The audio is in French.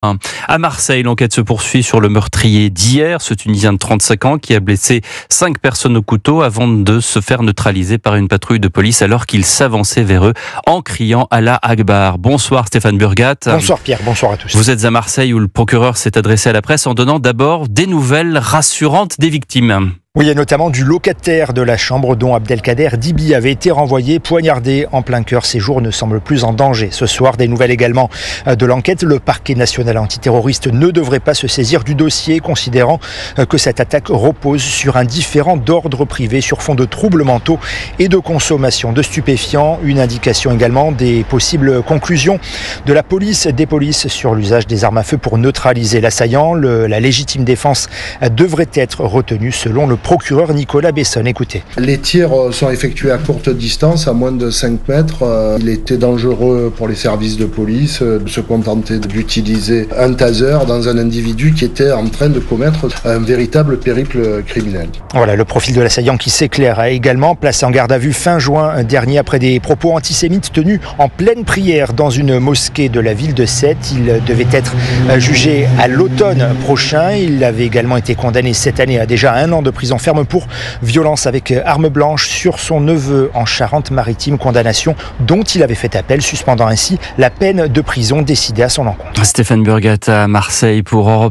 À Marseille, l'enquête se poursuit sur le meurtrier d'hier, ce Tunisien de 35 ans qui a blessé 5 personnes au couteau avant de se faire neutraliser par une patrouille de police alors qu'il s'avançait vers eux en criant Allah Akbar. Bonsoir Stéphane Burgat. Bonsoir Pierre, bonsoir à tous. Vous êtes à Marseille où le procureur s'est adressé à la presse en donnant d'abord des nouvelles rassurantes des victimes. Oui, et notamment du locataire de la chambre dont Abdelkader Dibi avait été renvoyé, poignardé en plein cœur. Ses jours ne semblent plus en danger. Ce soir, des nouvelles également de l'enquête. Le parquet national antiterroriste ne devrait pas se saisir du dossier, considérant que cette attaque repose sur un différend d'ordre privé sur fond de troubles mentaux et de consommation de stupéfiants. Une indication également des possibles conclusions de la police, des polices sur l'usage des armes à feu pour neutraliser l'assaillant. La légitime défense devrait être retenue selon le procureur Nicolas Besson. Écoutez. Les tirs sont effectués à courte distance, à moins de 5 mètres. Il était dangereux pour les services de police de se contenter d'utiliser un taser dans un individu qui était en train de commettre un véritable périple criminel. Voilà le profil de l'assaillant qui s'éclaire, a également placé en garde à vue fin juin dernier après des propos antisémites tenus en pleine prière dans une mosquée de la ville de Sète. Il devait être jugé à l'automne prochain. Il avait également été condamné cette année à déjà 1 an de prison ferme pour violence avec arme blanche sur son neveu en Charente-Maritime, condamnation dont il avait fait appel, suspendant ainsi la peine de prison décidée à son encontre. Stéphane Burgat à Marseille pour Europe